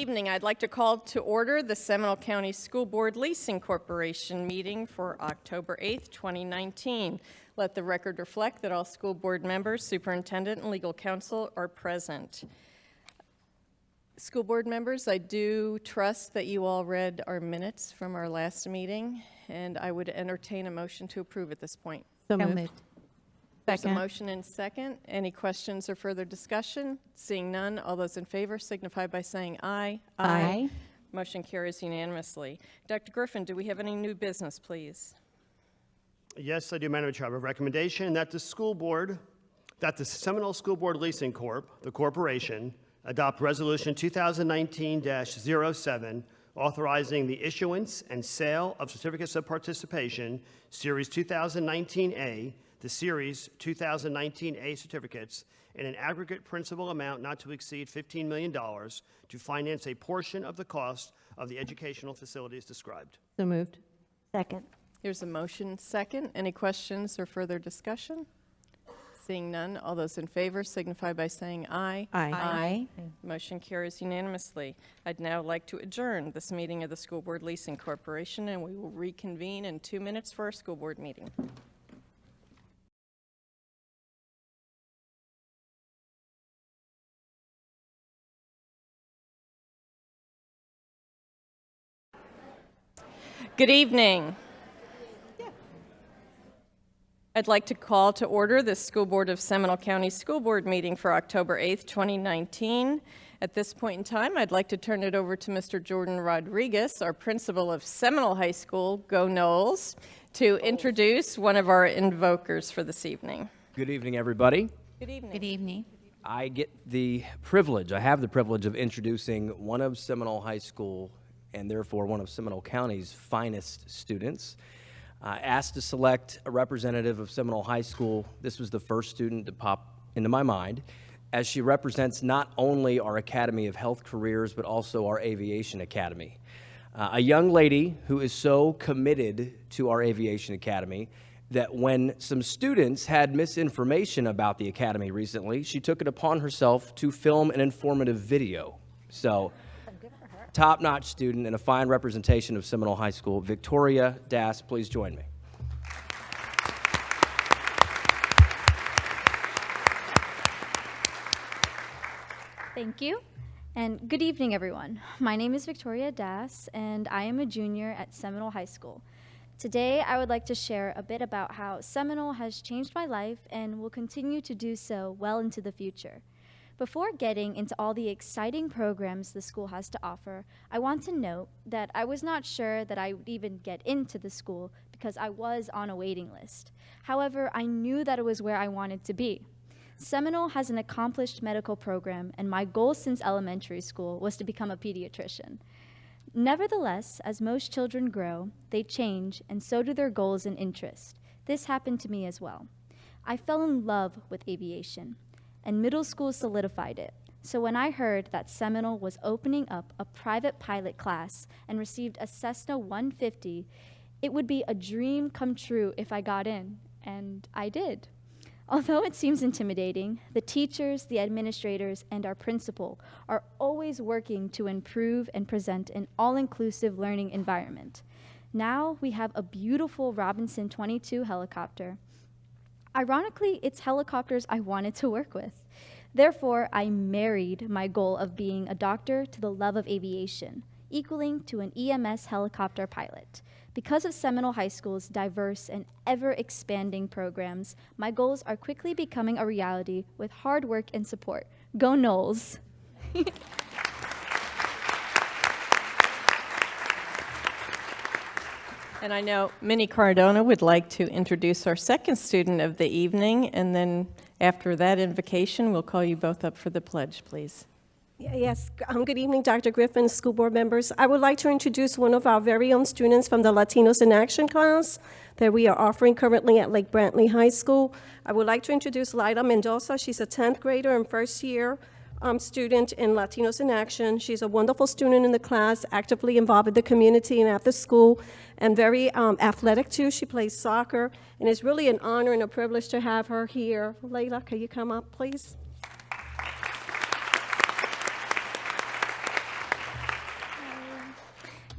Evening, I'd like to call to order the Seminole County School Board Leasing Corporation meeting for October 8th, 2019. Let the record reflect that all school board members, superintendent, and legal counsel are present. School board members, I do trust that you all read our minutes from our last meeting, and I would entertain a motion to approve at this point. So moved. There's a motion and second. Any questions or further discussion? Seeing none, all those in favor signify by saying aye. Aye. Motion carries unanimously. Dr. Griffin, do we have any new business, please? Yes, I do, Madam Chair. I have a recommendation that the Seminole School Board Leasing Corp., the corporation, adopt Resolution 2019-07, authorizing the issuance and sale of certificates of participation, Series 2019A, the Series 2019A certificates in an aggregate principal amount not to exceed $15 million to finance a portion of the cost of the educational facilities described. So moved. Second. There's a motion second. Any questions or further discussion? Seeing none, all those in favor signify by saying aye. Aye. Motion carries unanimously. I'd now like to adjourn this meeting of the School Board Leasing Corporation, and we will reconvene in 2 minutes for our school board meeting. Good evening. I'd like to call to order the School Board of Seminole County School Board meeting for October 8th, 2019. At this point in time, I'd like to turn it over to Mr. Jordan Rodriguez, our principal of Seminole High School, Go Noles, to introduce one of our invokers for this evening. Good evening, everybody. Good evening. Good evening. I have the privilege of introducing one of Seminole High School and therefore one of Seminole County's finest students. Asked to select a representative of Seminole High School, this was the first student to pop into my mind, as she represents not only our Academy of Health Careers, but also our Aviation Academy. A young lady who is so committed to our Aviation Academy that when some students had misinformation about the Academy recently, she took it upon herself to film an informative video. So, top-notch student and a fine representation of Seminole High School. Victoria Das, please join me. Thank you, and good evening, everyone. My name is Victoria Das, and I am a junior at Seminole High School. Today, I would like to share a bit about how Seminole has changed my life and will continue to do so well into the future. Before getting into all the exciting programs the school has to offer, I want to note that I was not sure that I would even get into the school because I was on a waiting list. However, I knew that it was where I wanted to be. Seminole has an accomplished medical program, and my goal since elementary school was to become a pediatrician. Nevertheless, as most children grow, they change, and so do their goals and interests. This happened to me as well. I fell in love with aviation, and middle school solidified it. So when I heard that Seminole was opening up a private pilot class and received a Cessna 150, it would be a dream come true if I got in, and I did. Although it seems intimidating, the teachers, the administrators, and our principal are always working to improve and present an all-inclusive learning environment. Now we have a beautiful Robinson 22 helicopter. Ironically, it's helicopters I wanted to work with. Therefore, I married my goal of being a doctor to the love of aviation, equaling to an EMS helicopter pilot. Because of Seminole High School's diverse and ever-expanding programs, my goals are quickly becoming a reality with hard work and support. Go Noles! And I know Minnie Cardona would like to introduce our second student of the evening, and then after that invocation, we'll call you both up for the pledge, please. Yes, good evening, Dr. Griffin, school board members. I would like to introduce one of our very own students from the Latinos in Action class that we are offering currently at Lake Brantley High School. I would like to introduce Laida Mendoza. She's a 10th grader and first year student in Latinos in Action. She's a wonderful student in the class, actively involved in the community and after school, and very athletic too. She plays soccer, and it's really an honor and a privilege to have her here. Layla, can you come up, please?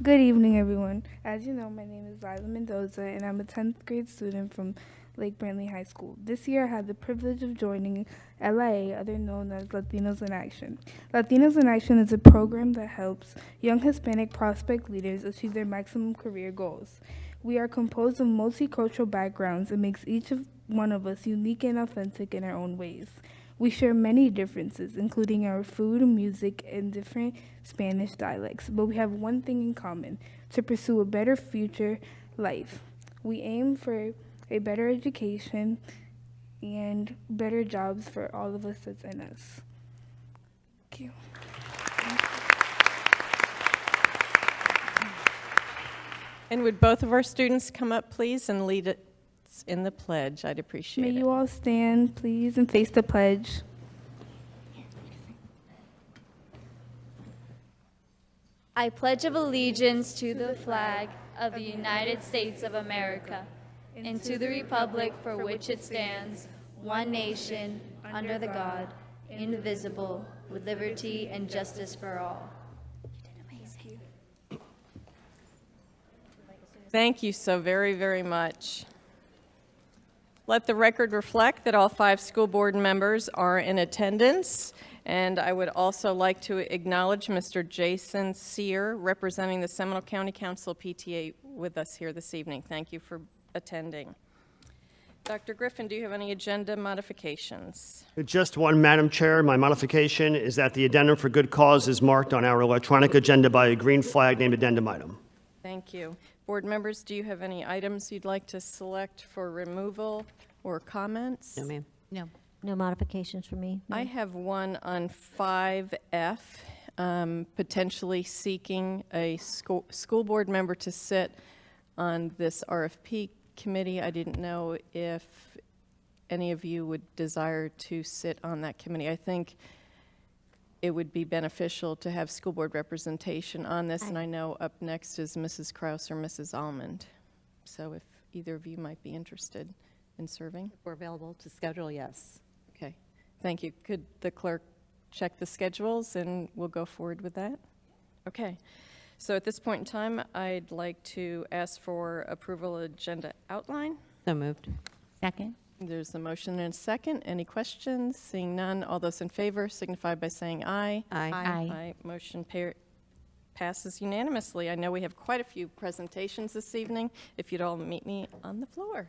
Good evening, everyone. As you know, my name is Liza Mendoza, and I'm a 10th grade student from Lake Brantley High School. This year, I had the privilege of joining LIA, otherwise known as Latinos in Action. Latinos in Action is a program that helps young Hispanic prospect leaders achieve their maximum career goals. We are composed of multicultural backgrounds and makes each one of us unique and authentic in our own ways. We share many differences, including our food, music, and different Spanish dialects, but we have one thing in common: to pursue a better future life. We aim for a better education and better jobs for all of us that's in us. Thank you. And would both of our students come up, please, and lead us in the pledge? I'd appreciate May it. you all stand, please, and face the pledge. I pledge of allegiance to the flag of the United States of America and to the republic for which it stands, one nation, under the God, indivisible, with liberty and justice for all. Thank you so very, very much. Let the record reflect that all 5 school board members are in attendance, and I would also like to acknowledge Mr. Jason Sear, representing the Seminole County Council PTA, with us here this evening. Thank you for attending. Dr. Griffin, do you have any agenda modifications? Just one, Madam Chair. My modification is that the addendum for good cause is marked on our electronic agenda by a green flag named addendum item. Thank you. Board members, do you have any items you'd like to select for removal or comments? No, ma'am. No. No modifications for me. I have one on 5F, potentially seeking a school board member to sit on this RFP committee. I didn't know if any of you would desire to sit on that committee. I think it would be beneficial to have school board representation on this, and I know up next is Mrs. Kraus or Mrs. Almond. So if either of you might be interested in serving. If we're available to schedule, yes. Okay, thank you. Could the clerk check the schedules and we'll go forward with that? Okay, so at this point in time, I'd like to ask for approval of agenda outline. So moved. Second. There's a motion and a second. Any questions? Seeing none, all those in favor signify by saying aye. Aye. Aye. Motion passes unanimously. I know we have quite a few presentations this evening. If you'd all meet me on the floor.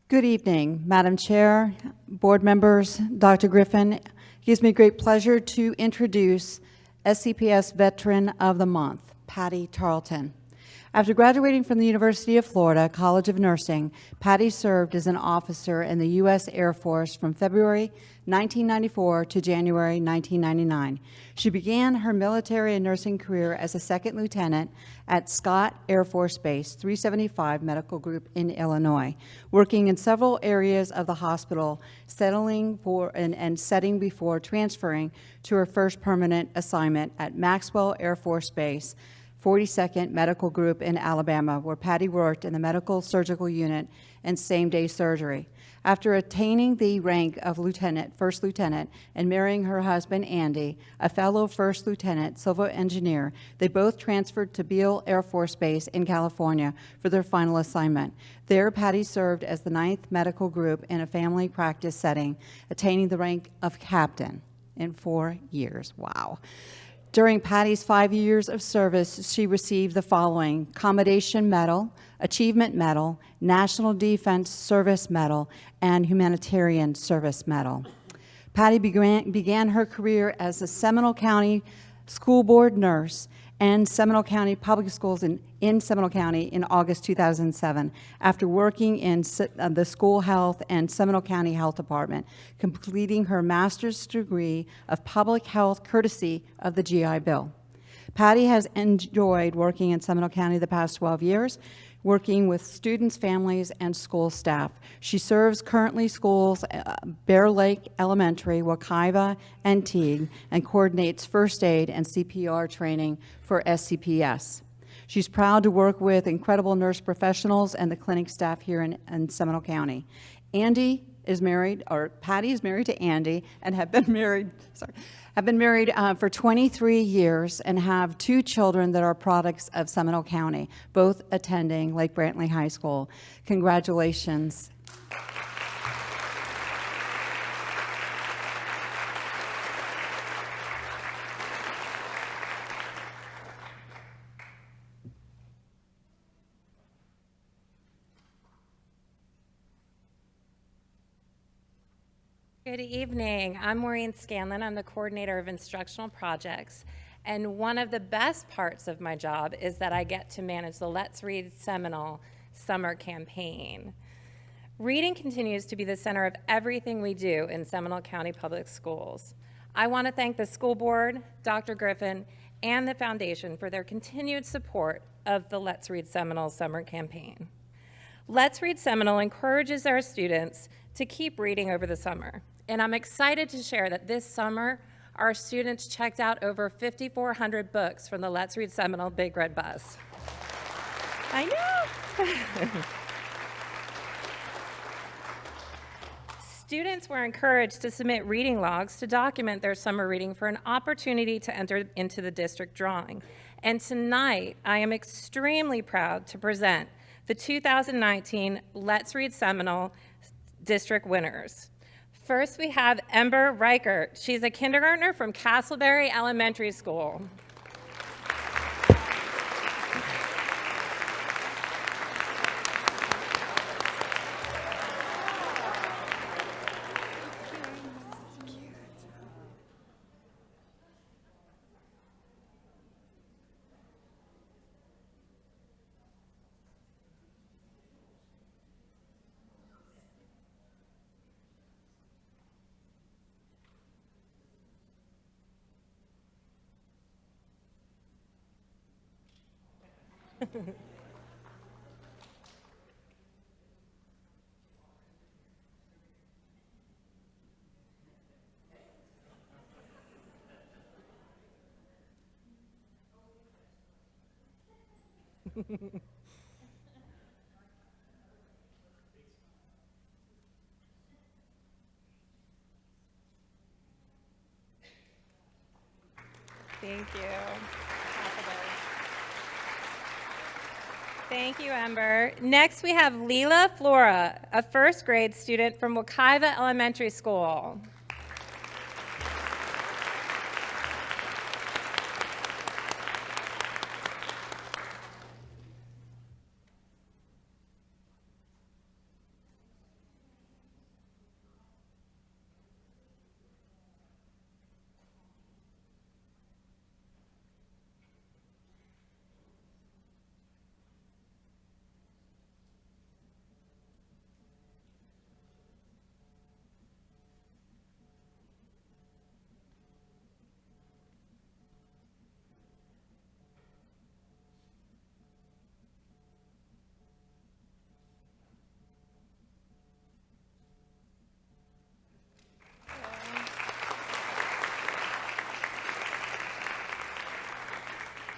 Good evening, Madam Chair, board members, Dr. Griffin. It gives me great pleasure to introduce SCPS Veteran of the Month, Patty Tarleton. After graduating from the University of Florida College of Nursing, Patty served as an officer in the U.S. Air Force from February 1994 to January 1999. She began her military and nursing career as a second lieutenant at Scott Air Force Base 375 Medical Group in Illinois, working in several areas of the hospital, settling for and setting before transferring to her first permanent assignment at Maxwell Air Force Base 42nd Medical Group in Alabama, where Patty worked in the medical surgical unit and same-day surgery. After attaining the rank of first lieutenant, and marrying her husband, Andy, a fellow first lieutenant civil engineer, they both transferred to Beale Air Force Base in California for their final assignment. There, Patty served as the 9th Medical Group in a family practice setting, attaining the rank of captain in 4 years. Wow. During Patty's 5 years of service, she received the following: Commendation Medal, Achievement Medal, National Defense Service Medal, and Humanitarian Service Medal. Patty began her career as a Seminole County School Board nurse and Seminole County Public Schools in Seminole County in August 2007, after working in the School Health and Seminole County Health Department, completing her master's degree of public health courtesy of the GI Bill. Patty has enjoyed working in Seminole County the past 12 years, working with students, families, and school staff. She serves currently schools Bear Lake Elementary, Wekiva, and Teague, and coordinates first aid and CPR training for SCPS. She's proud to work with incredible nurse professionals and the clinic staff here in Seminole County. Patty is married to Andy and have been married for 23 years and have 2 children that are products of Seminole County, both attending Lake Brantley High School. Congratulations. Good evening. I'm Maureen Scanlon. I'm the coordinator of instructional projects. And one of the best parts of my job is that I get to manage the Let's Read Seminole summer campaign. Reading continues to be the center of everything we do in Seminole County Public Schools. I want to thank the school board, Dr. Griffin, and the foundation for their continued support of the Let's Read Seminole summer campaign. Let's Read Seminole encourages our students to keep reading over the summer. And I'm excited to share that this summer, our students checked out over 5,400 books from the Let's Read Seminole Big Red Bus. I know. Students were encouraged to submit reading logs to document their summer reading for an opportunity to enter into the district drawing. And tonight, I am extremely proud to present the 2019 Let's Read Seminole district winners. First, we have Ember Reichert. She's a kindergartner from Castleberry Elementary School. Thank you. Thank you, Ember. Next, we have Leela Flora, a first grade student from Wekiva Elementary School.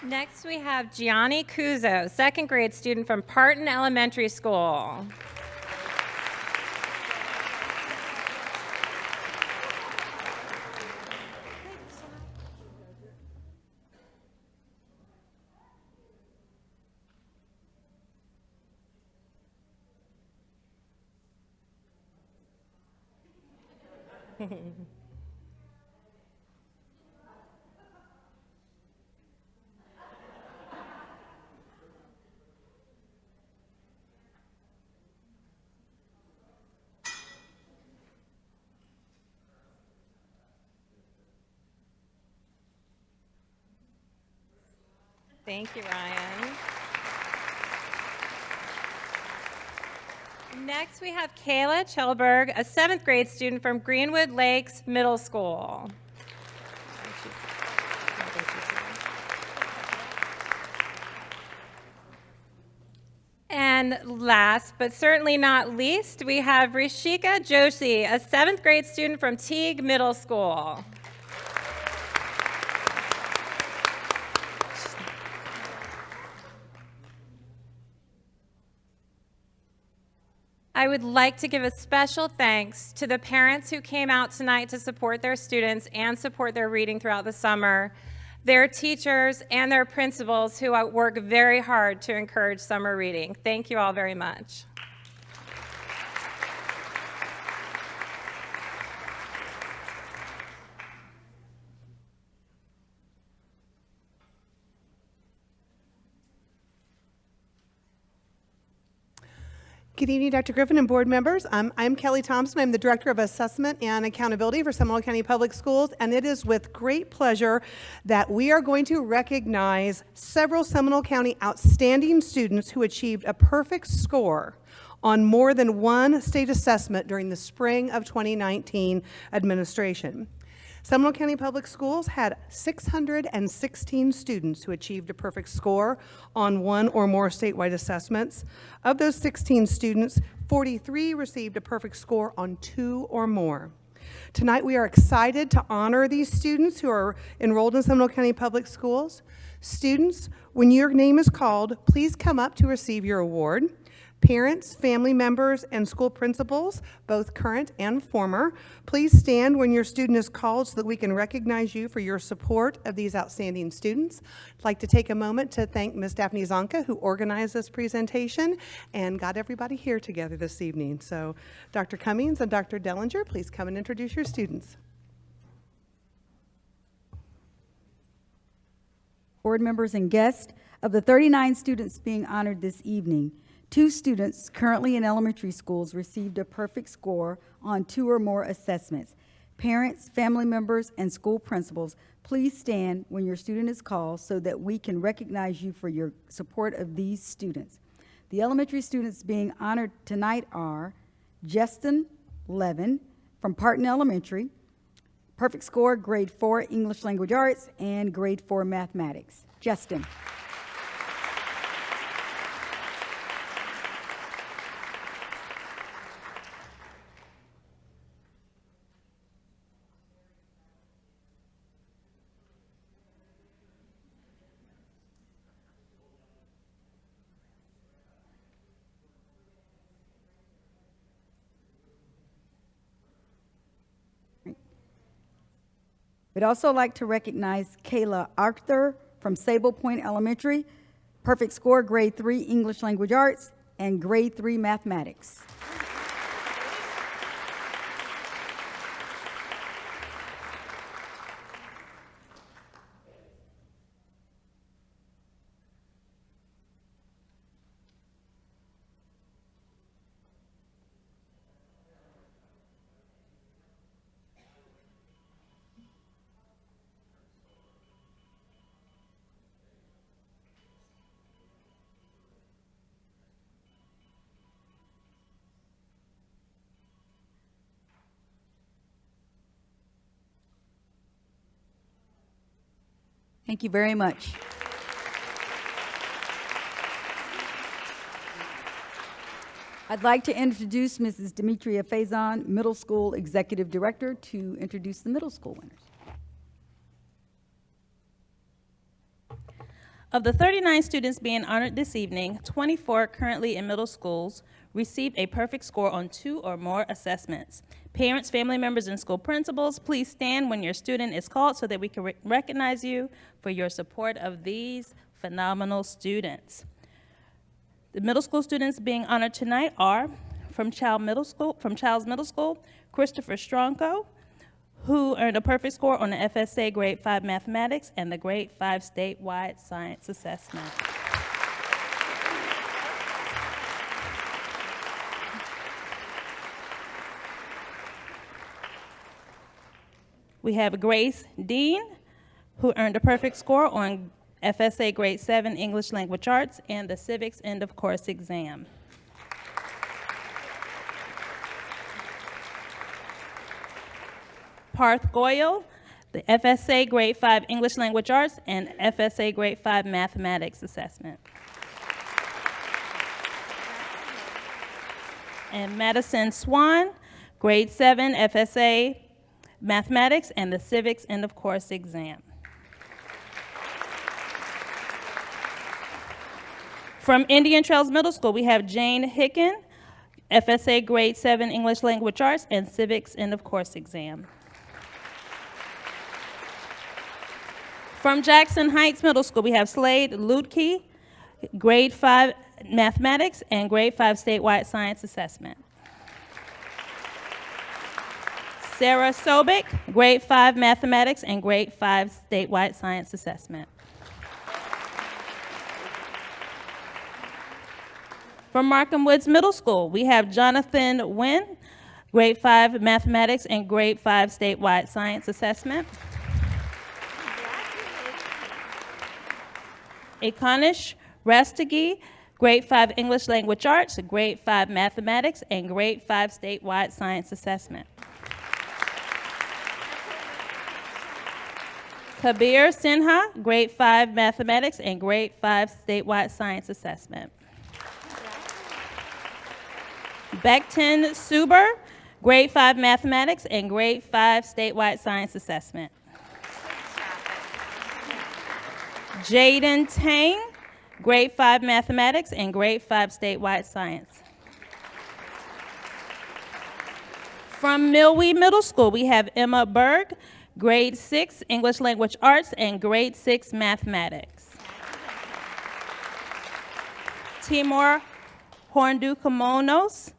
Next, we have Gianni Cuzo, second grade student from Parton Elementary School. Thank you, Ryan. Next, we have Kayla Chelberg, a seventh grade student from Greenwood Lakes Middle School. And last, but certainly not least, we have Rishika Joshi, a 7th grade student from Teague Middle School. I would like to give a special thanks to the parents who came out tonight to support their students and support their reading throughout the summer, their teachers, and their principals who work very hard to encourage summer reading. Thank you all very much. Good evening, Dr. Griffin and board members. I'm Kelly Thompson. I'm the Director of Assessment and Accountability for Seminole County Public Schools, and it is with great pleasure that we are going to recognize several Seminole County outstanding students who achieved a perfect score on more than one state assessment during the spring of 2019 administration. Seminole County Public Schools had 616 students who achieved a perfect score on one or more statewide assessments. Of those 16 students, 43 received a perfect score on 2 or more. Tonight we are excited to honor these students who are enrolled in Seminole County Public Schools. Students, when your name is called, please come up to receive your award. Parents, family members, and school principals, both current and former, please stand when your student is called so that we can recognize you for your support of these outstanding students. I'd like to take a moment to thank Ms. Daphne Zonka, who organized this presentation and got everybody here together this evening. So Dr. Cummings and Dr. Dellinger, please come and introduce your students. Board members and guests, of the 39 students being honored this evening, 2 students currently in elementary schools received a perfect score on 2 or more assessments. Parents, family members, and school principals, please stand when your student is called so that we can recognize you for your support of these students. The elementary students being honored tonight are Justin Levin from Parton Elementary, perfect score, grade 4 English Language Arts, and grade 4 Mathematics. Justin. We'd also like to recognize Kayla Arthur from Sable Point Elementary, perfect score, grade 3 English Language Arts, and grade 3 Mathematics. Thank you very much. I'd like to introduce Mrs. Demetria Faison, Middle School Executive Director, to introduce the middle school winners. Of the 39 students being honored this evening, 24 currently in middle schools received a perfect score on 2 or more assessments. Parents, family members, and school principals, please stand when your student is called so that we can recognize you for your support of these phenomenal students. The middle school students being honored tonight are from Childs Middle School, Christopher Stronko, who earned a perfect score on the FSA Grade 5 Mathematics and the Grade 5 Statewide Science Assessment. We have Grace Dean, who earned a perfect score on FSA Grade 7 English Language Arts and the Civics End of Course exam. Parth Goyal, the FSA Grade 5 English Language Arts and FSA Grade 5 Mathematics assessment. And Madison Swan, grade 7 FSA Mathematics and the Civics End of Course exam. From Indian Trails Middle School, we have Jane Hicken, FSA grade 7 English Language Arts and Civics End of Course exam. From Jackson Heights Middle School, we have Slade Lutke, grade 5 Mathematics and grade 5 Statewide Science Assessment. Sarah Sobek, grade 5 Mathematics and grade 5 Statewide Science Assessment. From Markham Woods Middle School, we have Jonathan Wynn, grade 5 Mathematics and grade 5 Statewide Science Assessment. Akanish Rastagi, grade 5 English Language Arts, grade 5 Mathematics, and grade 5 Statewide Science Assessment. Kabir Sinha, grade 5 Mathematics, and grade 5 Statewide Science Assessment. Bekton Suber, grade 5 Mathematics, and grade 5 Statewide Science Assessment. Jaden Tang, grade 5 Mathematics and grade 5 Statewide Science. From Millwee Middle School, we have Emma Berg, grade 6 English Language Arts and grade 6 Mathematics. Timur Horndukamonos,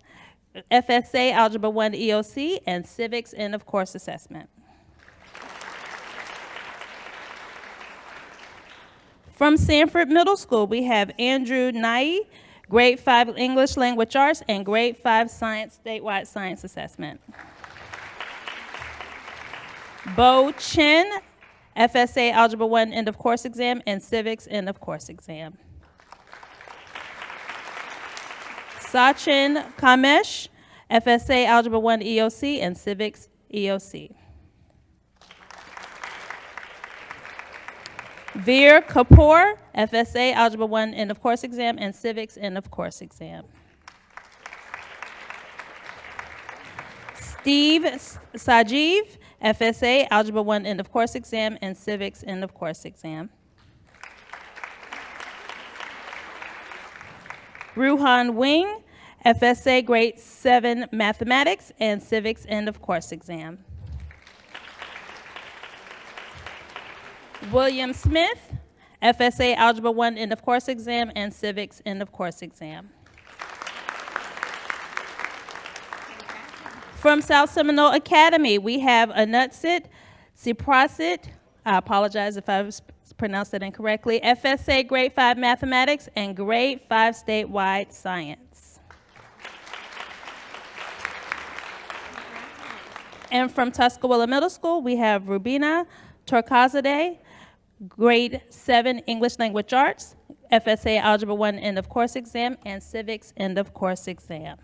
FSA Algebra 1 EOC and Civics End of Course Assessment. From Sanford Middle School, we have Andrew Nye, grade 5 English Language Arts and grade 5 Science Statewide Science Assessment. Bo Chen, FSA Algebra 1 End of Course Exam and Civics End of Course Exam. Sachin Kamesh, FSA Algebra 1 EOC and Civics EOC. Veer Kapoor, FSA Algebra 1 End of Course Exam and Civics End of Course Exam. Steve Sajiv, FSA Algebra 1 End of Course Exam and Civics End of Course Exam. Ruhan Wing, FSA Grade 7 Mathematics and Civics End of Course Exam. William Smith, FSA Algebra 1 End of Course Exam and Civics End of Course Exam. From South Seminole Academy, we have Anutsit Siprasit, I apologize if I pronounced that incorrectly, FSA Grade 5 Mathematics and Grade 5 Statewide Science. And from Tuscaloosa Middle School, we have Rubina Torkazadeh, grade 7 English Language Arts, FSA Algebra 1 End of Course Exam, and Civics End of Course Exam.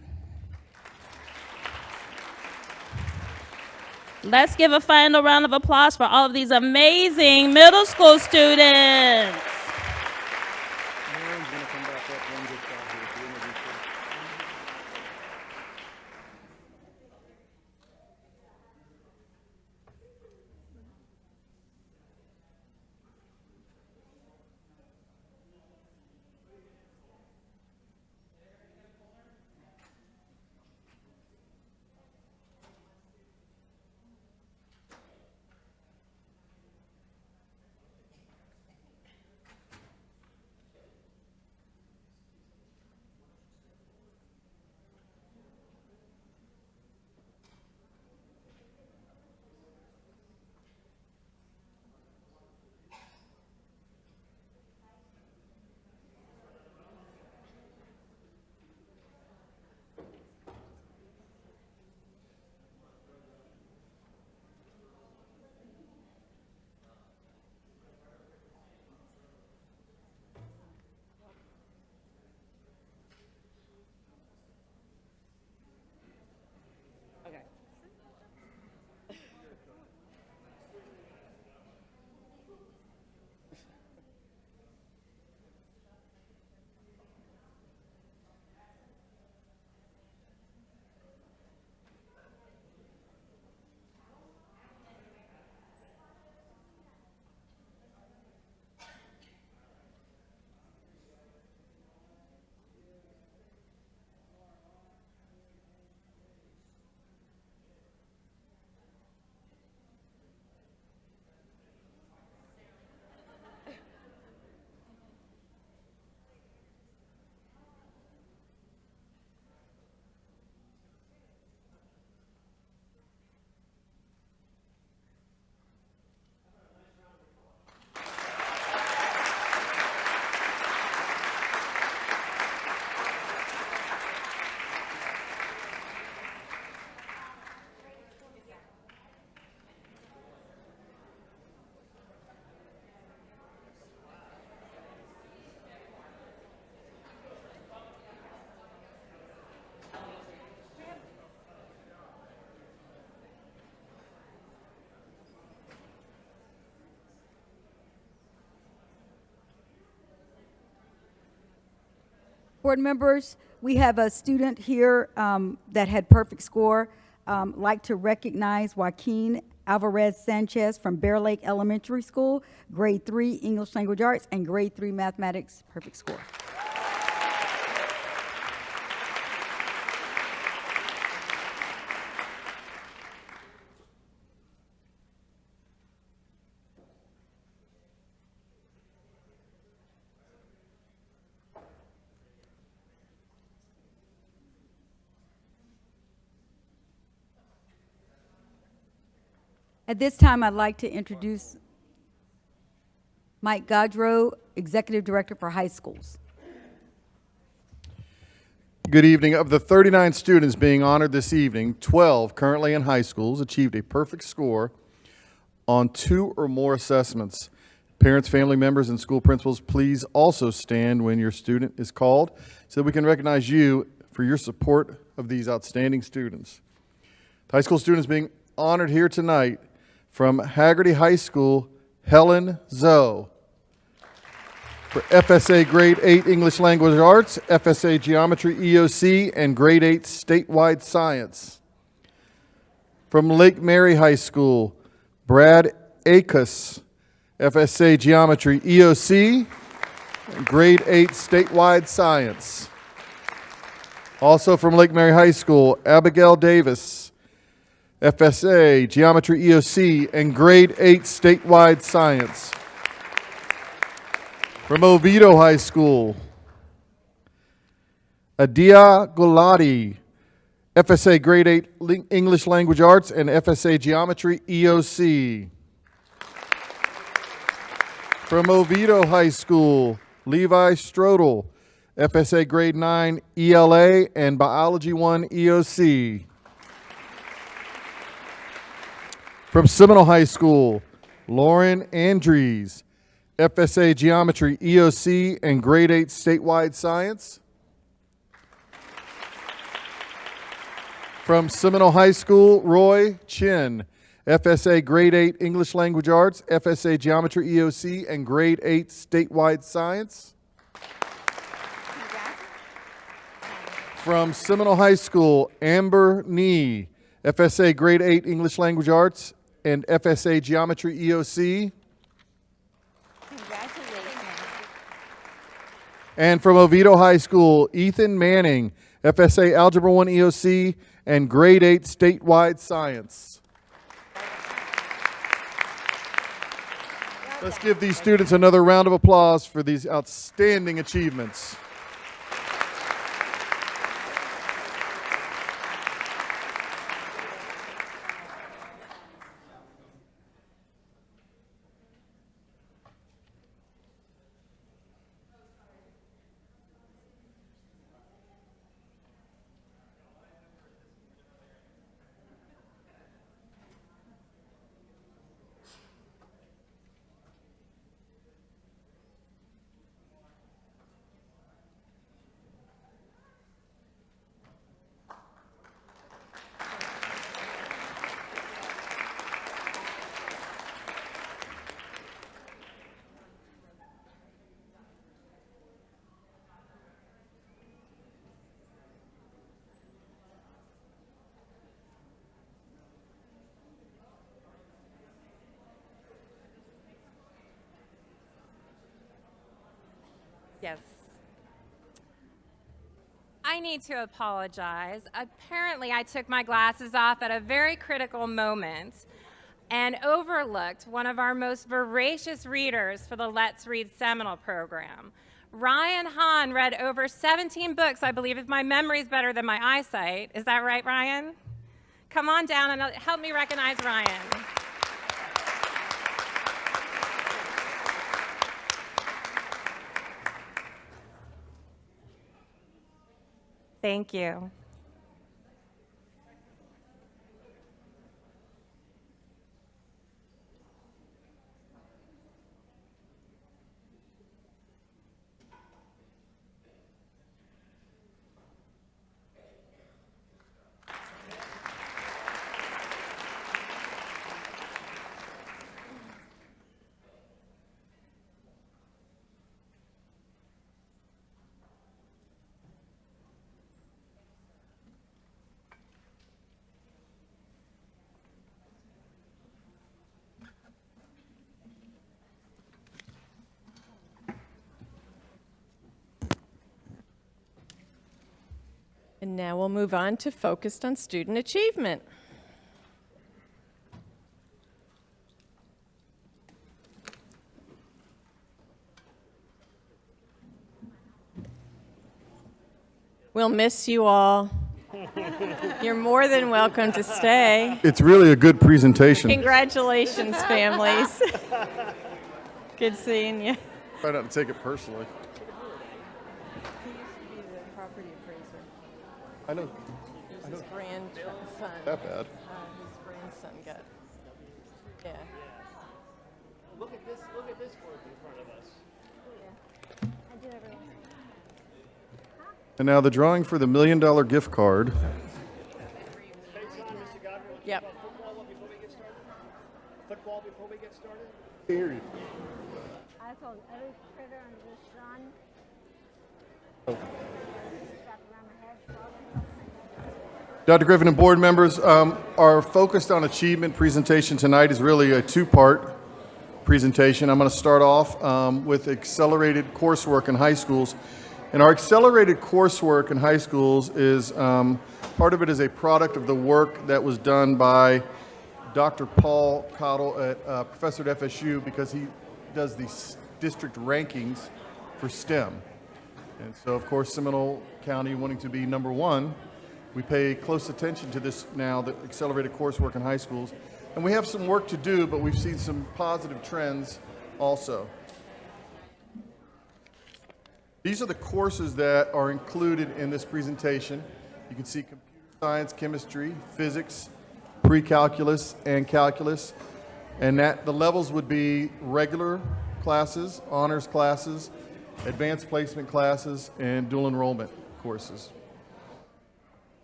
Let's give a final round of applause for all of these amazing middle school students. Board members, we have a student here that had perfect score. Like to recognize Joaquin Alvarez Sanchez from Bear Lake Elementary School, grade 3 English Language Arts and grade 3 Mathematics, perfect score. At this time, I'd like to introduce Mike Gaudreau, Executive Director for High Schools. Good evening. Of the 39 students being honored this evening, 12 currently in high schools achieved a perfect score on 2 or more assessments. Parents, family members, and school principals, please also stand when your student is called so that we can recognize you for your support of these outstanding students. The high school students being honored here tonight: from Haggerty High School, Helen Zoe. For FSA Grade 8 English Language Arts, FSA Geometry EOC, and Grade 8 Statewide Science. From Lake Mary High School, Brad Akes, FSA Geometry EOC, and Grade 8 Statewide Science. Also from Lake Mary High School, Abigail Davis, FSA Geometry EOC, and Grade 8 Statewide Science. From Oviedo High School, Adia Gulati, FSA Grade 8 English Language Arts and FSA Geometry EOC. From Oviedo High School, Levi Strodel, FSA Grade 9 ELA and Biology 1 EOC. From Seminole High School, Lauren Andrews, FSA Geometry EOC and Grade 8 Statewide Science. From Seminole High School, Roy Chin, FSA Grade 8 English Language Arts, FSA Geometry EOC, and Grade 8 Statewide Science. From Seminole High School, Amber Nee, FSA Grade 8 English Language Arts and FSA Geometry EOC. And from Oviedo High School, Ethan Manning, FSA Algebra 1 EOC and Grade 8 Statewide Science. Let's give these students another round of applause for these outstanding achievements. Yes. I need to apologize. Apparently, I took my glasses off at a very critical moment and overlooked one of our most voracious readers for the Let's Read Seminole program. Ryan Hahn read over 17 books, I believe, if my memory's better than my eyesight. Is that right, Ryan? Come on down and help me recognize Ryan. Thank you. Now we'll move on to focused on student achievement. We'll miss you all. You're more than welcome to stay. It's really a good presentation. Congratulations, families. Good seeing you. Try not to take it personally. I know. His grandson. That bad. His grandson got, yeah. Look at this group in front of us. And now the drawing for the $1 million gift card. Yep. Football before we get started? Here you I told every critter under the sun. Dr. Griffin and board members, our Focused on Achievement presentation tonight is really a two-part presentation. I'm going to start off with accelerated coursework in high schools. And our accelerated coursework in high schools is, part of it is a product of the work that was done by Dr. Paul Cottle, professor at FSU, because he does these district rankings for STEM. And so, of course, Seminole County wanting to be number one, we pay close attention to this now, the accelerated coursework in high schools. And we have some work to do, but we've seen some positive trends also. These are the courses that are included in this presentation. You can see computer science, chemistry, physics, pre-calculus, and calculus. And that the levels would be regular classes, honors classes, advanced placement classes, and dual enrollment courses.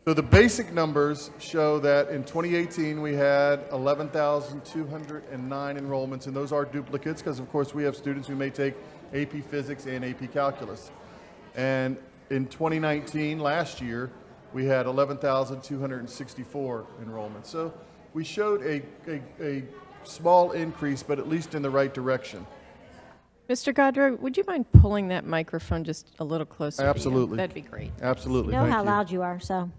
So the basic numbers show that in 2018 we had 11,209 enrollments, and those are duplicates because, of course, we have students who may take AP Physics and AP Calculus. And in 2019, last year, we had 11,264 enrollments. So we showed a small increase, but at least in the right direction. Mr. Godreau, would you mind pulling that microphone just a little closer? Absolutely. To you? That'd be great. Absolutely. You know Thank how you. loud you are, so.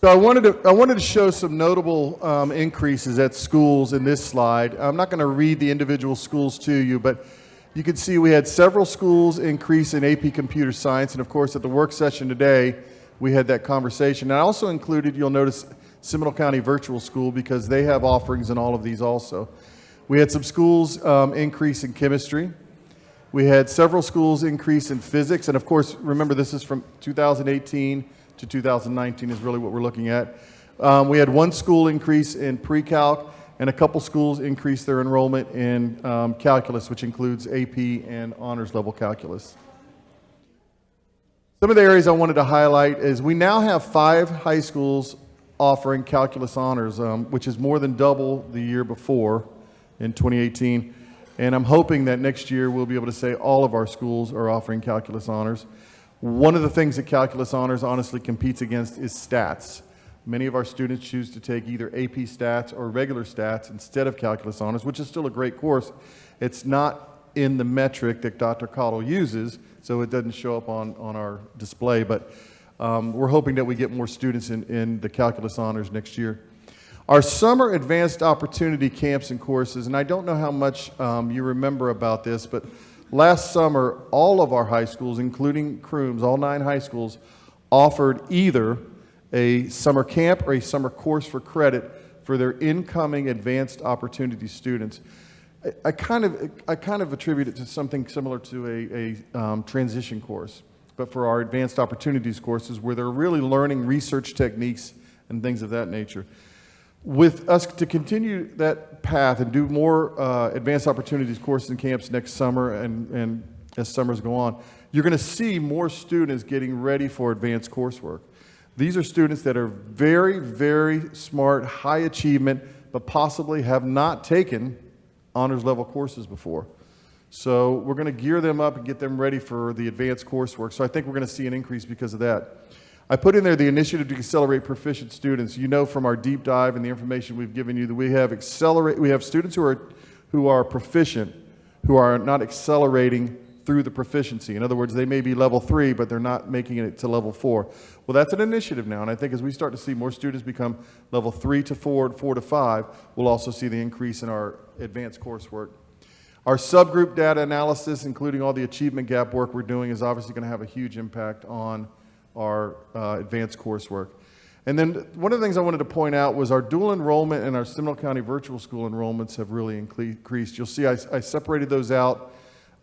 So I wanted to show some notable increases at schools in this slide. I'm not going to read the individual schools to you, but you can see we had several schools increase in AP Computer Science, and of course at the work session today we had that conversation. And I also included, you'll notice, Seminole County Virtual School because they have offerings in all of these also. We had some schools increase in chemistry. We had several schools increase in physics, and of course, remember this is from 2018 to 2019 is really what we're looking at. We had one school increase in pre-calc, and a couple schools increase their enrollment in calculus, which includes AP and honors level calculus. Some of the areas I wanted to highlight is we now have 5 high schools offering calculus honors, which is more than double the year before in 2018. And I'm hoping that next year we'll be able to say all of our schools are offering calculus honors. One of the things that calculus honors honestly competes against is stats. Many of our students choose to take either AP stats or regular stats instead of calculus honors, which is still a great course. It's not in the metric that Dr. Cottle uses, so it doesn't show up on our display, but we're hoping that we get more students in the calculus honors next year. Our summer advanced opportunity camps and courses, and I don't know how much you remember about this, but last summer, all of our high schools, including Crooms, all 9 high schools, offered either a summer camp or a summer course for credit for their incoming advanced opportunity students. I kind of attribute it to something similar to a transition course, but for our advanced opportunities courses where they're really learning research techniques and things of that nature. With us to continue that path and do more advanced opportunities courses and camps next summer and as summers go on, you're going to see more students getting ready for advanced coursework. These are students that are very, very smart, high achievement, but possibly have not taken honors level courses before. So we're going to gear them up and get them ready for the advanced coursework. So I think we're going to see an increase because of that. I put in there the initiative to accelerate proficient students. You know from our deep dive and the information we've given you that we have students who are proficient, who are not accelerating through the proficiency. In other words, they may be level 3, but they're not making it to level 4. Well, that's an initiative now, and I think as we start to see more students become level 3 to 4, 4 to 5, we'll also see the increase in our advanced coursework. Our subgroup data analysis, including all the achievement gap work we're doing, is obviously going to have a huge impact on our advanced coursework. And then one of the things I wanted to point out was our dual enrollment and our Seminole County virtual school enrollments have really increased. You'll see I separated those out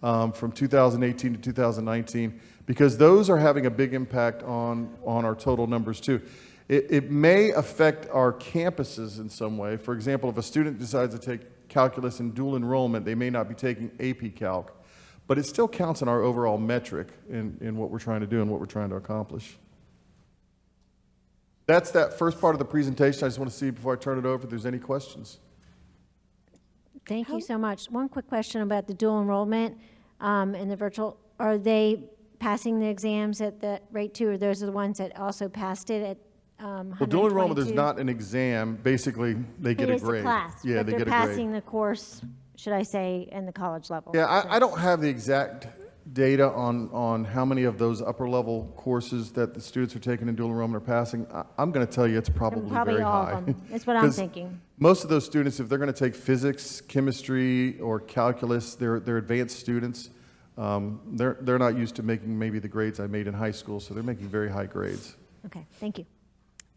from 2018 to 2019 because those are having a big impact on our total numbers too. It may affect our campuses in some way. For example, if a student decides to take calculus and dual enrollment, they may not be taking AP Calc, but it still counts in our overall metric in what we're trying to do and what we're trying to accomplish. That's that first part of the presentation. I just want to see before I turn it over if there's any questions. Thank you so much. One quick question about the dual enrollment and the virtual. Are they passing the exams at that rate too, or those are the ones that also passed it at Well, dual enrollment, there's not an exam. Basically, they get a grade. It's a class, yeah, but they they're get a grade. passing the course, should I say, in the college level. Yeah, I don't have the exact data on how many of those upper level courses that the students are taking in dual enrollment are passing. I'm going to tell you it's probably very all high. of them. That's what I'm thinking. Most of those students, if they're going to take physics, chemistry, or calculus, they're advanced students. They're not used to making maybe the grades I made in high school, so they're making very high grades. Okay, thank you.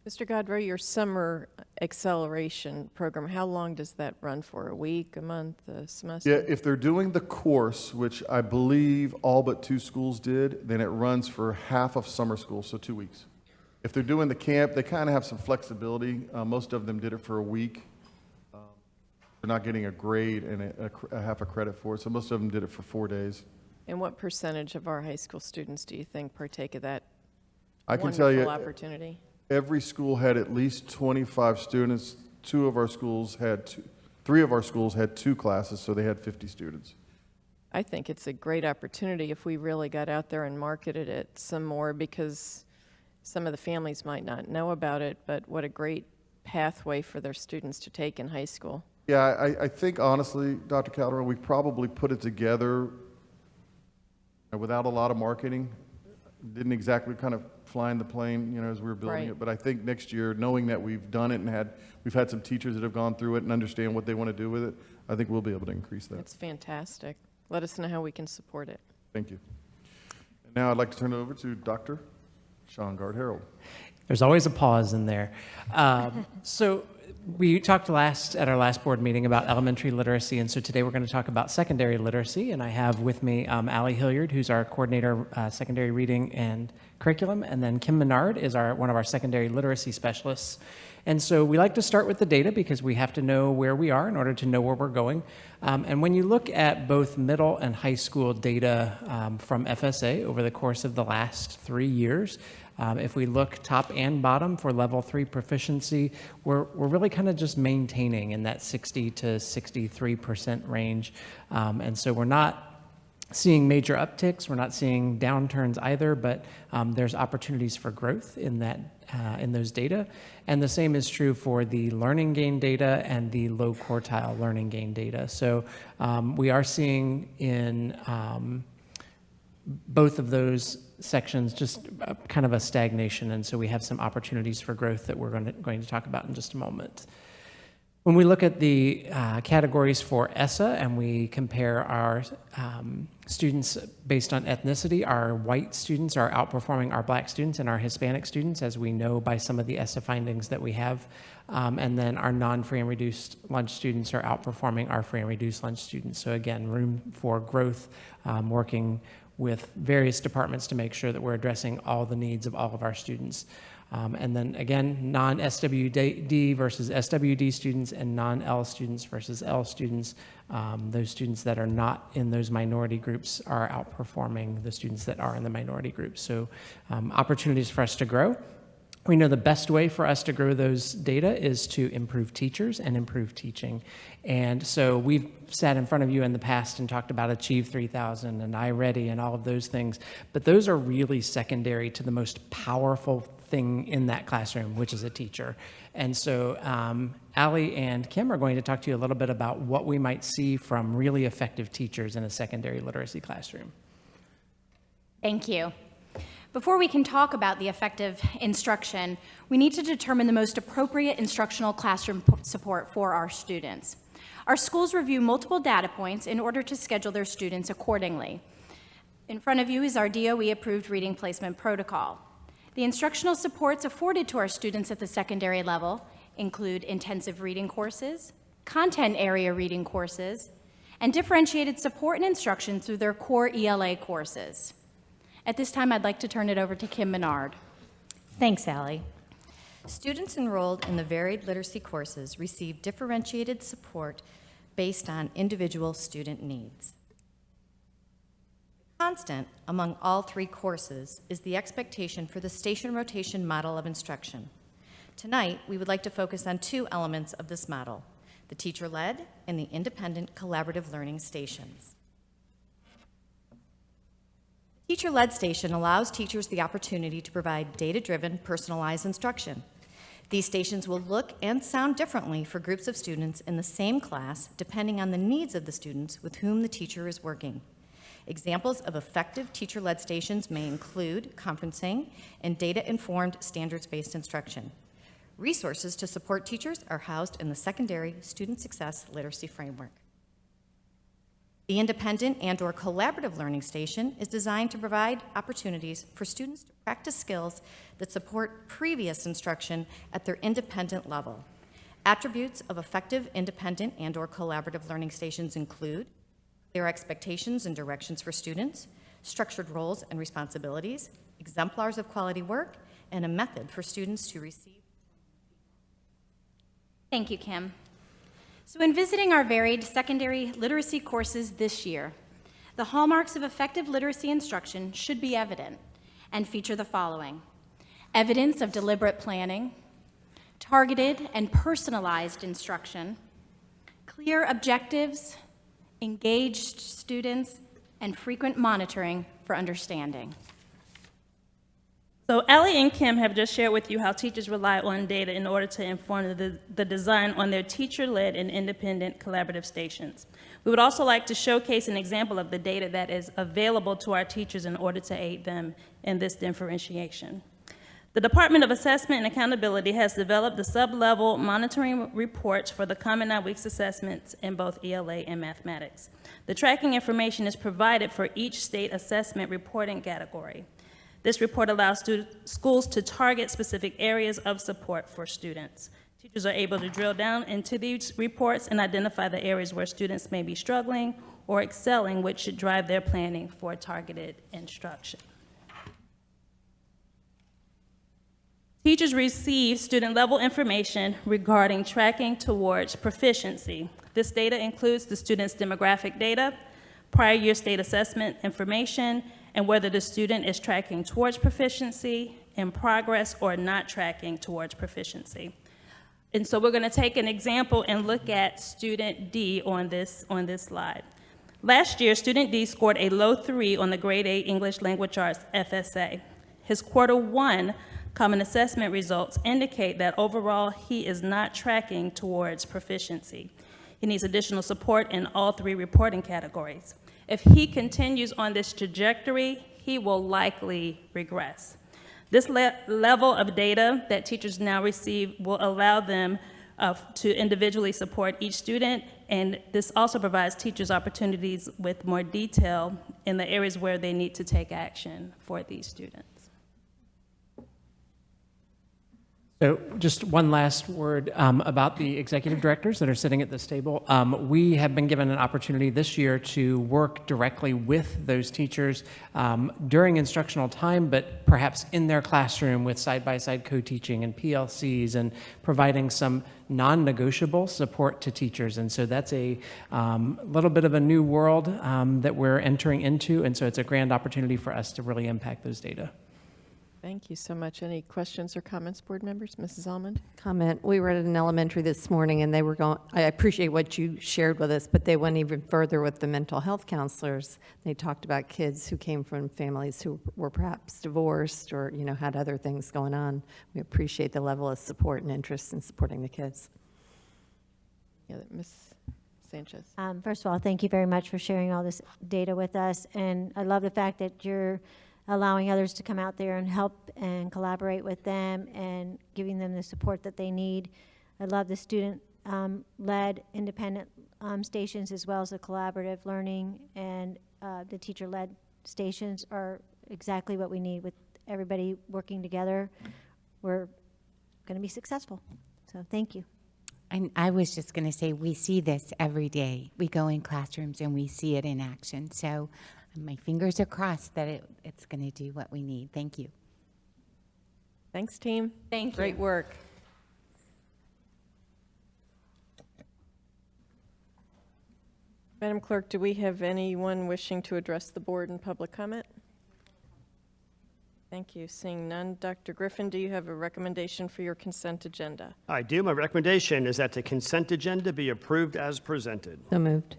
Mr. Godrow, your summer acceleration program, how long does that run for? A week, a month, a semester? Yeah, if they're doing the course, which I believe all but 2 schools did, then it runs for half of summer school, so 2 weeks. If they're doing the camp, they kind of have some flexibility. Most of them did it for a week. They're not getting a grade and a half a credit for it, so most of them did it for 4 days. And what percentage of our high school students do you think partake of that I can tell you, opportunity? every school had at least 25 students. 3 of our schools had 2 classes, so they had 50 students. I think it's a great opportunity if we really got out there and marketed it some more, because some of the families might not know about it, but what a great pathway for their students to take in high school. Yeah, I think honestly, Dr. Calderon, we probably put it together without a lot of marketing. Didn't exactly kind of flying the plane, as we were building it. But I think next year, knowing that we've done it and we've had some teachers that have gone through it and understand what they want to do with it, I think we'll be able to increase that. That's fantastic. Let us know how we can support it. Thank you. And now I'd like to turn it over to Dr. Sean Gard-Harold. There's always a pause in there. So we talked at our last board meeting about elementary literacy, and so today we're going to talk about secondary literacy, and I have with me Allie Hilliard, who's our coordinator, secondary reading and curriculum, and then Kim Menard is one of our secondary literacy specialists. And so we like to start with the data because we have to know where we are in order to know where we're going. And when you look at both middle and high school data from FSA over the course of the last 3 years, if we look top and bottom for level 3 proficiency, we're really kind of just maintaining in that 60 to 63% range. And so we're not seeing major upticks, we're not seeing downturns either, but there's opportunities for growth in those data. And the same is true for the learning gain data and the low quartile learning gain data. So we are seeing in both of those sections just kind of a stagnation, and so we have some opportunities for growth that we're going to talk about in just a moment. When we look at the categories for ESSA and we compare our students based on ethnicity, our white students are outperforming our black students and our Hispanic students, as we know by some of the ESSA findings that we have. And then our non-free and reduced lunch students are outperforming our free and reduced lunch students. So again, room for growth, working with various departments to make sure that we're addressing all the needs of all of our students. And then again, non-SWD versus SWD students and non-L students versus L students. Those students that are not in those minority groups are outperforming the students that are in the minority groups. So opportunities for us to grow. We know the best way for us to grow those data is to improve teachers and improve teaching. And so we've sat in front of you in the past and talked about Achieve 3000 and iReady and all of those things, but those are really secondary to the most powerful thing in that classroom, which is a teacher. And so Allie and Kim are going to talk to you a little bit about what we might see from really effective teachers in a secondary literacy classroom. Thank you. Before we can talk about the effective instruction, we need to determine the most appropriate instructional classroom support for our students. Our schools review multiple data points in order to schedule their students accordingly. In front of you is our DOE-approved reading placement protocol. The instructional supports afforded to our students at the secondary level include intensive reading courses, content area reading courses, and differentiated support and instruction through their core ELA courses. At this time, I'd like to turn it over to Kim Menard. Thanks, Allie. Students enrolled in the varied literacy courses receive differentiated support based on individual student needs. Constant among all three courses is the expectation for the station rotation model of instruction. Tonight, we would like to focus on two elements of this model, the teacher-led and the independent collaborative learning stations. Teacher-led station allows teachers the opportunity to provide data-driven, personalized instruction. These stations will look and sound differently for groups of students in the same class depending on the needs of the students with whom the teacher is working. Examples of effective teacher-led stations may include conferencing and data-informed standards-based instruction. Resources to support teachers are housed in the Secondary Student Success Literacy Framework. The independent and/or collaborative learning station is designed to provide opportunities for students to practice skills that support previous instruction at their independent level. Attributes of effective independent and/or collaborative learning stations include clear expectations and directions for students, structured roles and responsibilities, exemplars of quality work, and a method for students to receive. Thank you, Kim. So in visiting our varied secondary literacy courses this year, the hallmarks of effective literacy instruction should be evident and feature the following: evidence of deliberate planning, targeted and personalized instruction, clear objectives, engaged students, and frequent monitoring for understanding. So Allie and Kim have just shared with you how teachers rely on data in order to inform the design on their teacher-led and independent collaborative stations. We would also like to showcase an example of the data that is available to our teachers in order to aid them in this differentiation. The Department of Assessment and Accountability has developed the sub-level monitoring reports for the Common 9 Weeks assessments in both ELA and mathematics. The tracking information is provided for each state assessment reporting category. This report allows schools to target specific areas of support for students. Teachers are able to drill down into these reports and identify the areas where students may be struggling or excelling, which should drive their planning for targeted instruction. Teachers receive student-level information regarding tracking towards proficiency. This data includes the student's demographic data, prior year state assessment information, and whether the student is tracking towards proficiency, in progress, or not tracking towards proficiency. And so we're going to take an example and look at student D on this slide. Last year, student D scored a low 3 on the grade 8 English Language Arts FSA. His quarter 1 common assessment results indicate that overall he is not tracking towards proficiency. He needs additional support in all 3 reporting categories. If he continues on this trajectory, he will likely regress. This level of data that teachers now receive will allow them to individually support each student, and this also provides teachers opportunities with more detail in the areas where they need to take action for these students. So just one last word about the executive directors that are sitting at this table. We have been given an opportunity this year to work directly with those teachers during instructional time, but perhaps in their classroom with side-by-side co-teaching and PLCs and providing some non-negotiable support to teachers. And so that's a little bit of a new world that we're entering into, and so it's a grand opportunity for us to really impact those data. Thank you so much. Any questions or comments, board members? Mrs. Almond? Comment. We were at an elementary this morning, and they were going, I appreciate what you shared with us, but they went even further with the mental health counselors. They talked about kids who came from families who were perhaps divorced or, had other things going on. We appreciate the level of support and interest in supporting the kids. Yeah, Ms. Sanchez. First of all, thank you very much for sharing all this data with us. And I love the fact that you're allowing others to come out there and help and collaborate with them and giving them the support that they need. I love the student-led independent stations as well as the collaborative learning, and the teacher-led stations are exactly what we need. With everybody working together, we're going to be successful. So thank you. And I was just going to say, we see this every day. We go in classrooms and we see it in action. So my fingers are crossed that it's going to do what we need. Thank you. Thanks, team. Thank you. Great work. Madam Clerk, do we have anyone wishing to address the board in public comment? Thank you. Seeing none, Dr. Griffin, do you have a recommendation for your consent agenda? I do. My recommendation is that the consent agenda be approved as presented. So moved.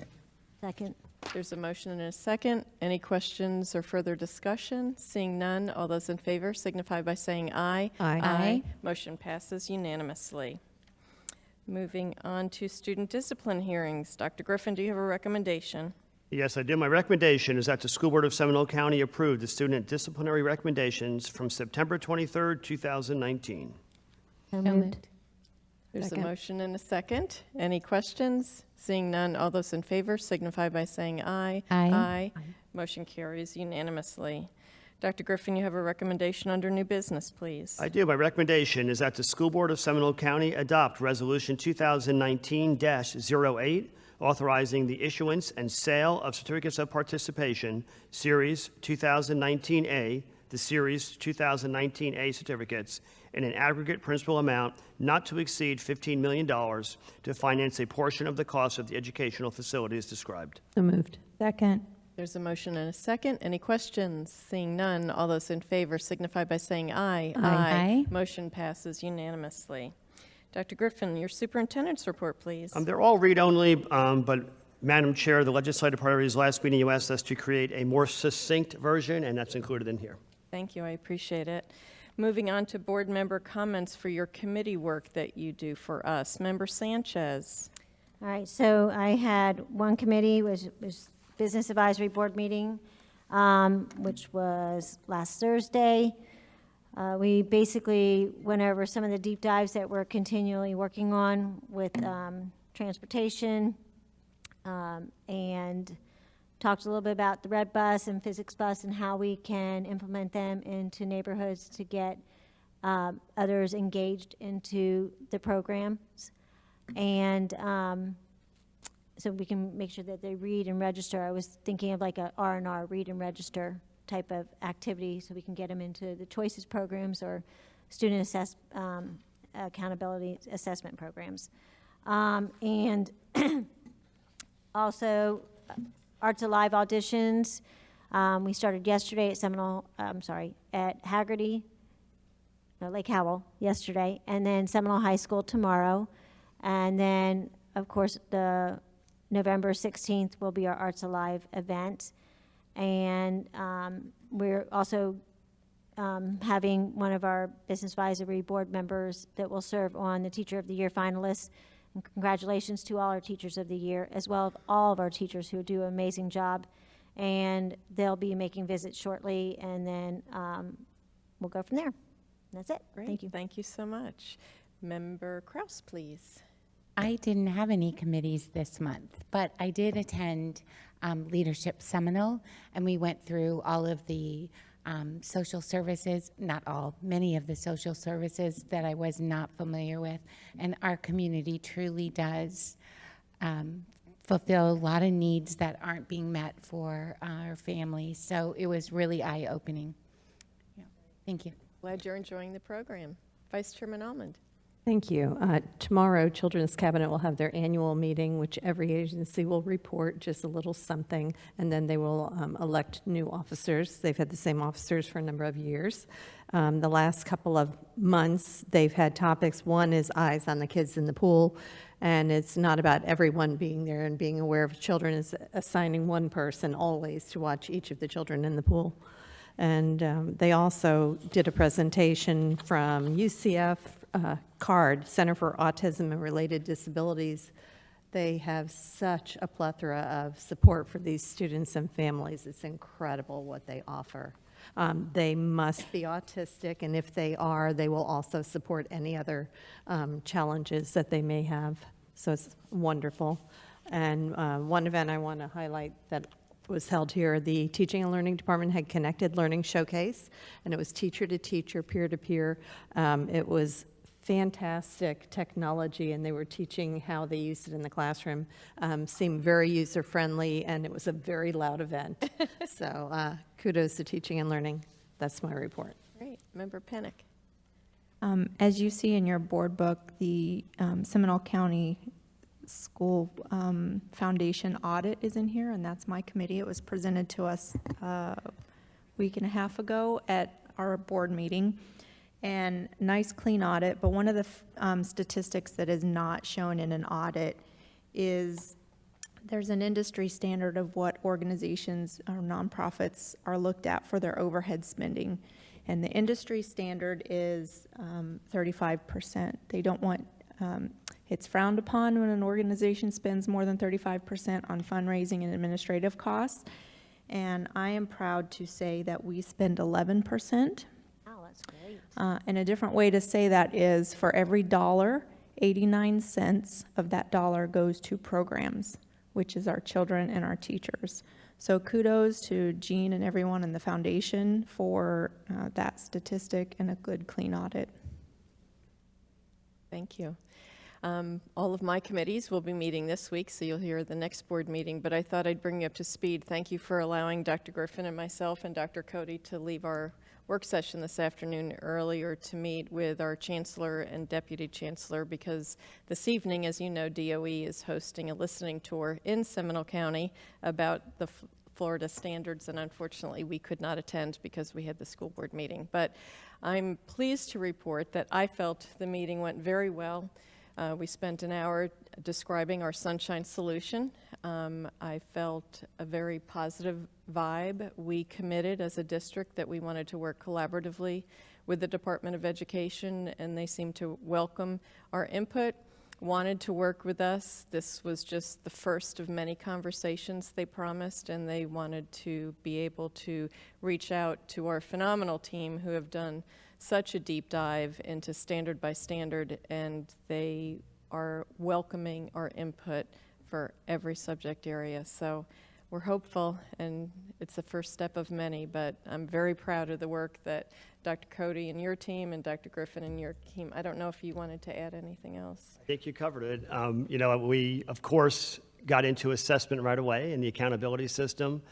Second. There's a motion and a second. Any questions or further discussion? Seeing none, all those in favor signify by saying aye. Aye. Aye. Motion passes unanimously. Moving on to student discipline hearings. Dr. Griffin, do you have a recommendation? Yes, I do. My recommendation is that the School Board of Seminole County approve the student disciplinary recommendations from September 23rd, 2019. So moved. There's Second. a motion and a second. Any questions? Seeing none, all those in favor signify by saying aye. Aye. Motion carries unanimously. Dr. Griffin, you have a recommendation under new business, please. I do. My recommendation is that the School Board of Seminole County adopt Resolution 2019-08, authorizing the issuance and sale of certificates of participation, Series 2019A, the Series 2019A certificates, in an aggregate principal amount not to exceed $15 million to finance a portion of the cost of the educational facilities described. So moved. Second. There's a motion and a second. Any questions? Seeing none, all those in favor signify by saying aye. Aye. Motion passes unanimously. Dr. Griffin, your superintendent's report, please. They're all read-only, but Madam Chair, the legislative priorities last meeting, you asked us to create a more succinct version, and that's included in here. Thank you. I appreciate it. Moving on to board member comments for your committee work that you do for us. Member Sanchez. All right, so I had one committee, was Business Advisory Board meeting, which was last Thursday. We basically went over some of the deep dives that we're continually working on with transportation, and talked a little bit about the red bus and physics bus and how we can implement them into neighborhoods to get others engaged into the programs. And so we can make sure that they read and register. I was thinking of like a R&R, read and register type of activity, so we can get them into the choices programs or student accountability assessment programs. And also Arts Alive auditions. We started yesterday at at Lake Howell yesterday, and then Seminole High School tomorrow. And then, of course, the November 16th will be our Arts Alive event. And we're also having one of our Business Advisory Board members that will serve on the Teacher of the Year finalists. And congratulations to all our Teachers of the Year, as well as all of our teachers who do an amazing job. And they'll be making visits shortly, and then we'll go from there. That's it. Great. Thank you. Thank you so much. Member Kraus, please. I didn't have any committees this month, but I did attend Leadership Seminole, and we went through all of the social services, not all, many of the social services that I was not familiar with. And our community truly does fulfill a lot of needs that aren't being met for our families. So it was really eye-opening. Yeah. Thank you. Glad you're enjoying the program. Vice Chairman Almond. Thank you. Tomorrow, Children's Cabinet will have their annual meeting, which every agency will report just a little something, and then they will elect new officers. They've had the same officers for a number of years. The last couple of months, they've had topics. One is eyes on the kids in the pool, and it's not about everyone being there and being aware of children. It's assigning one person always to watch each of the children in the pool. And they also did a presentation from UCF, CARD, Center for Autism and Related Disabilities. They have such a plethora of support for these students and families. It's incredible what they offer. They must be autistic, and if they are, they will also support any other challenges that they may have. So it's wonderful. And one event I want to highlight that was held here, the Teaching and Learning Department had Connected Learning Showcase, and it was teacher to teacher, peer to peer. It was fantastic technology, and they were teaching how they used it in the classroom. Seemed very user-friendly, and it was a very loud event. So kudos to Teaching and Learning. That's my report. Great. Member Pennick. As you see in your board book, the Seminole County School Foundation audit is in here, and that's my committee. It was presented to us a week and a half ago at our board meeting. And nice, clean audit, but one of the statistics that is not shown in an audit is there's an industry standard of what organizations or nonprofits are looked at for their overhead spending. And the industry standard is 35%. They don't want, it's frowned upon when an organization spends more than 35% on fundraising and administrative costs. And I am proud to say that we spend 11%. And a different way to say that is for every dollar, 89 cents of that dollar goes to programs, which is our children and our teachers. So kudos to Jean and everyone in the foundation for that statistic and a good, clean audit. Thank you. All of my committees will be meeting this week, so you'll hear the next board meeting, but I thought I'd bring you up to speed. Thank you for allowing Dr. Griffin and myself and Dr. Cody to leave our work session this afternoon earlier to meet with our Chancellor and Deputy Chancellor, because this evening, as you know, DOE is hosting a listening tour in Seminole County about the Florida standards, and unfortunately we could not attend because we had the school board meeting. But I'm pleased to report that I felt the meeting went very well. We spent an hour describing our Sunshine Solution. I felt a very positive vibe. We committed as a district that we wanted to work collaboratively with the Department of Education, and they seemed to welcome our input, wanted to work with us. This was just the first of many conversations they promised, and they wanted to be able to reach out to our phenomenal team who have done such a deep dive into standard by standard, and they are welcoming our input for every subject area. So we're hopeful, and it's the first step of many, but I'm very proud of the work that Dr. Cody and your team and Dr. Griffin and your team. I don't know if you wanted to add anything else. I think you covered it. You know, we, of course, got into assessment right away in the accountability system,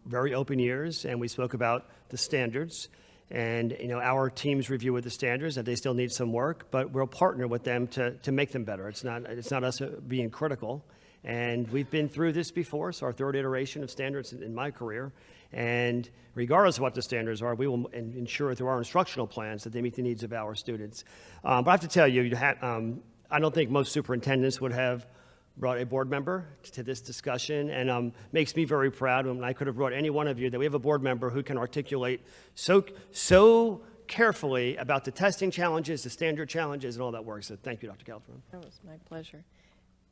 very open ears, and we spoke about the standards. And, you know, our team's review of the standards, that they still need some work, but we'll partner with them to make them better. It's not us being critical. And we've been through this before, so our third iteration of standards in my career. And regardless of what the standards are, we will ensure through our instructional plans that they meet the needs of our students. But I have to tell you, I don't think most superintendents would have brought a board member to this discussion, and makes me very proud when I could have brought any one of you, that we have a board member who can articulate so carefully about the testing challenges, the standard challenges, and all that work. So thank you, Dr. Calderon. That was my pleasure.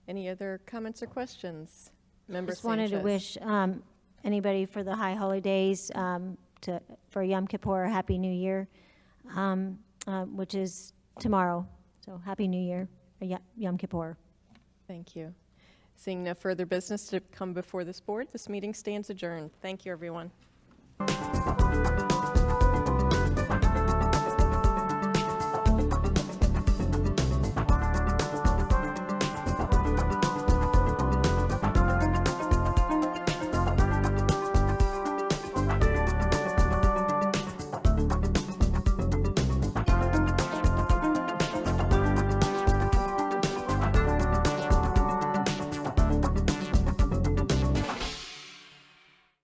Any other comments or questions? Member Just wanted to Sanchez. wish anybody for the high holidays, for Yom Kippur, Happy New Year, which is tomorrow. So Happy New Year, Yom Kippur. Thank you. Seeing no further business to come before this board, this meeting stands adjourned. Thank you, everyone.